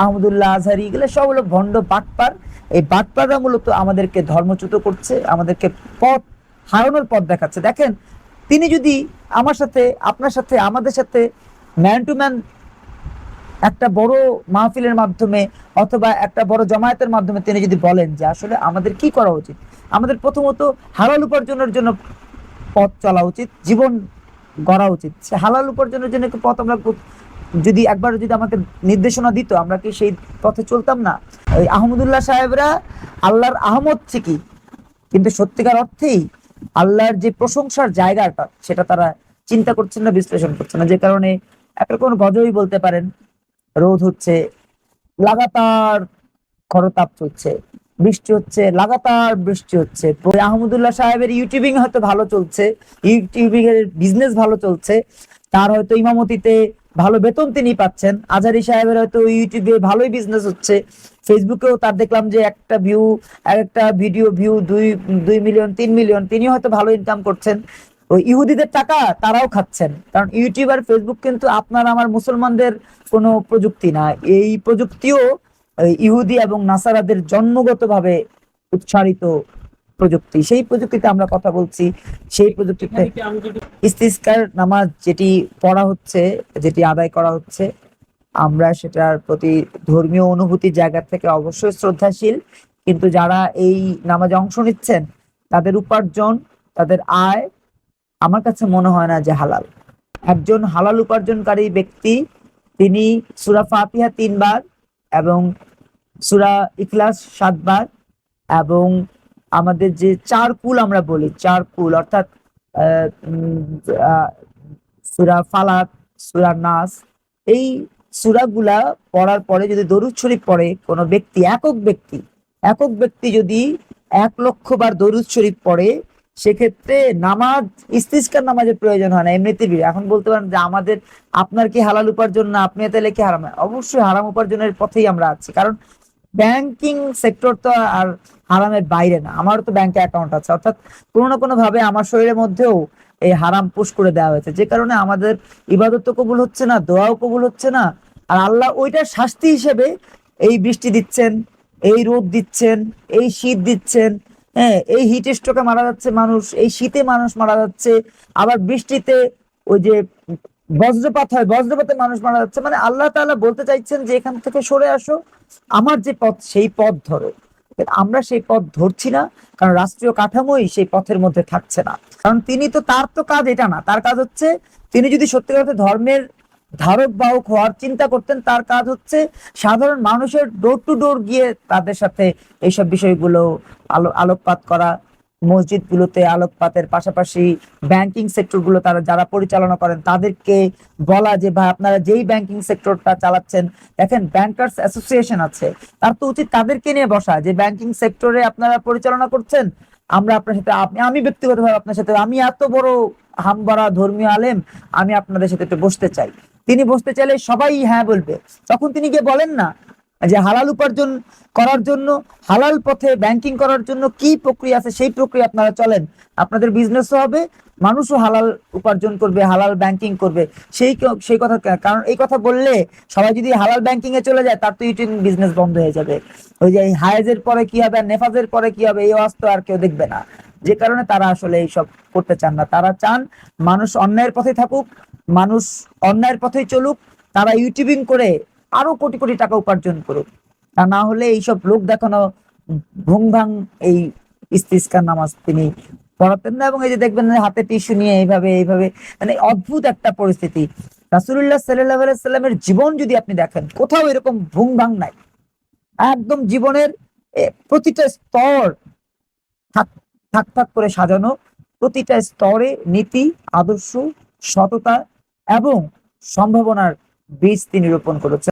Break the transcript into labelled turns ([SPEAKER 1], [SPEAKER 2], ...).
[SPEAKER 1] আহমদুল্লাহ আজহারি, এগুলো সব হলো ভণ্ড বাটপার। এই বাটপাররা মূলত আমাদেরকে ধর্মচ্যুত করছে, আমাদেরকে পথ হারানোর পথ দেখাচ্ছে। দেখেন, তিনি যদি আমার সাথে, আপনার সাথে, আমাদের সাথে ম্যান টু ম্যান একটা বড় মাহফিলের মাধ্যমে অথবা একটা বড় জমায়েতের মাধ্যমে তিনি যদি বলেন যে আসলে আমাদের কি করা উচিত, আমাদের প্রথমত হালাল উপার্জনের জন্য পথ চলা উচিত, জীবন গড়া উচিত, সে হালাল উপার্জনের জন্য পথ আমরা যদি একবার যদি আমাকে নির্দেশনা দিত, আমরা কি সেই পথে চলতাম না? ওই আহমদুল্লাহ সাহেবরা আল্লাহর আহমদ ঠিকই, কিন্তু সত্যিকার অর্থেই আল্লাহর যে প্রশংসার জায়গাটা সেটা তারা চিন্তা করছেন না, বিশ্লেষণ করছেন না। যে কারণে একরকম গজবই বলতে পারেন, রোদ হচ্ছে, লাগাতার খরতাপ চলছে, বৃষ্টি হচ্ছে, লাগাতার বৃষ্টি হচ্ছে। আহমদুল্লাহ সাহেবের ইউটিউবিং হয়তো ভালো চলছে, ইউটিউবিং এর বিজনেস ভালো চলছে, তার হয়তো ইমামতিতে ভালো বেতন তিনি পাচ্ছেন। আজহারি সাহেবের হয়তো ইউটিউবে ভালোই বিজনেস হচ্ছে, ফেসবুকেও তার দেখলাম যে একটা ভিউ, একটা ভিডিও ভিউ 2 মিলিয়ন 3 মিলিয়ন, তিনি হয়তো ভালো ইনকাম করছেন। ওই ইহুদিদের টাকা তারাও খাচ্ছেন, কারণ ইউটিউব আর ফেসবুক কিন্তু আপনার আমার মুসলমানদের কোনো প্রযুক্তি না। এই প্রযুক্তিও ইহুদি এবং নাসারাদের জন্মগতভাবে উৎসারিত প্রযুক্তি। সেই প্রযুক্তিতে আমরা কথা বলছি, সেই প্রযুক্তিতে ইস্তিসকার নামাজ যেটি পড়া হচ্ছে, যেটি আদায় করা হচ্ছে, আমরা সেটার প্রতি ধর্মীয় অনুভূতির জায়গা থেকে অবশ্যই শ্রদ্ধাশীল। কিন্তু যারা এই নামাজে অংশ নিচ্ছেন, তাদের উপার্জন, তাদের আয় আমার কাছে মনে হয় না যে হালাল। একজন হালাল উপার্জনকারী ব্যক্তি তিনি সূরা ফাতিহা 3 বার এবং সূরা ইখলাস 7 বার এবং আমাদের যে 4 কুল আমরা বলি, 4 কুল অর্থাৎ সূরা ফালাক, সূরা নাস, এই সূরাগুলা পড়ার পরে যদি দরুদ শরীফ পড়ে কোনো ব্যক্তি, একক ব্যক্তি যদি 1,00,000 বার দরুদ শরীফ পড়ে, সেক্ষেত্রে নামাজ, ইস্তিসকার নামাজের প্রয়োজন হয় না এমনিতে। এখন বলতে পারেন যে আমাদের, আপনার কি হালাল উপার্জন না, আপনি তাহলে কি হারাম? অবশ্যই হারাম উপার্জনের পথেই আমরা আছি, কারণ ব্যাংকিং সেক্টর তো আর হারামের বাইরে না। আমারও তো ব্যাংকে অ্যাকাউন্ট আছে, অর্থাৎ কোনো না কোনো ভাবে আমার শরীরের মধ্যেও এই হারাম পুশ করে দেওয়া হয়েছে, যে কারণে আমাদের ইবাদত তো কবুল হচ্ছে না, দোয়াও কবুল হচ্ছে না। আর আল্লাহ ওইটার শাস্তি হিসেবে এই বৃষ্টি দিচ্ছেন, এই রোদ দিচ্ছেন, এই শীত দিচ্ছেন। হ্যাঁ, এই হিট স্ট্রোকে মারা যাচ্ছে মানুষ, এই শীতে মানুষ মারা যাচ্ছে, আবার বৃষ্টিতে ওই যে বজ্রপাত হয়, বজ্রপাতে মানুষ মারা যাচ্ছে। মানে আল্লাহ তাআলা বলতে চাইছেন যে এখান থেকে সরে আসো, আমার যে পথ সেই পথ ধরো। আমরা সেই পথ ধরছি না, কারণ রাষ্ট্রীয় কাঠামোই সেই পথের মধ্যে থাকছে না। কারণ তিনি তো, তার তো কাজ এটা না, তার কাজ হচ্ছে, তিনি যদি সত্যিকার ধর্মের ধারক বাহক হওয়ার চিন্তা করতেন, তার কাজ হচ্ছে সাধারণ মানুষের ডোর টু ডোর গিয়ে তাদের সাথে এইসব বিষয়গুলো আলোকপাত করা, মসজিদগুলোতে আলোকপাতের পাশাপাশি ব্যাংকিং সেক্টরগুলো তারা যারা পরিচালনা করেন তাদেরকে বলা যে ভাই আপনারা যেই ব্যাংকিং সেক্টরটা চালাচ্ছেন, দেখেন ব্যাংকার্স অ্যাসোসিয়েশন আছে, তার তো উচিত তাদেরকে নিয়ে বসা যে ব্যাংকিং সেক্টরে আপনারা পরিচালনা করছেন, আমরা আপনার সাথে, আমি ব্যক্তিগতভাবে আপনার সাথে, আমি এত বড় হামবারা ধর্মীয় আলেম, আমি আপনাদের সাথে একটু বসতে চাই। তিনি বসতে চাইলে সবাই হ্যাঁ বলবে। তখন তিনি গিয়ে বলেন না যে হালাল উপার্জন করার জন্য, হালাল পথে ব্যাংকিং করার জন্য কি প্রক্রিয়া আছে সেই প্রক্রিয়া আপনারা চলেন, আপনাদের বিজনেসও হবে, মানুষও হালাল উপার্জন করবে, হালাল ব্যাংকিং করবে। সেই কথা, কারণ এই কথা বললে সবাই যদি হালাল ব্যাংকিং এ চলে যায়, তার তো ইউটিউব বিজনেস বন্ধ হয়ে যাবে। ওই যে হায়েজের পরে কি হবে, নেফাজের পরে কি হবে, এই অবস্থা আর কেউ দেখবে না। যে কারণে তারা আসলে এইসব করতে চান না। তারা চান মানুষ অন্যায়ের পথে থাকুক, মানুষ অন্যায়ের পথেই চলুক, তারা ইউটিউবিং করে আরো কোটি কোটি টাকা উপার্জন করুক। তা না হলে এইসব লোক দেখানো ভুং ভাং এই ইস্তিসকার নামাজ তিনি পড়াতেন না। এবং এই যে দেখবেন হাতে টিস্যু নিয়ে এইভাবে এইভাবে, মানে অদ্ভুত একটা পরিস্থিতি। রাসূলুল্লাহ সাল্লাল্লাহু আলাইহি সাল্লামের জীবন যদি আপনি দেখেন, কোথাও এরকম ভুং ভাং নাই। একদম জীবনের প্রতিটা স্তর থাক থাক থাক করে সাজানো, প্রতিটা স্তরে নীতি, আদর্শ, সততা এবং সম্ভাবনার বীজ তিনি রোপণ করেছেন।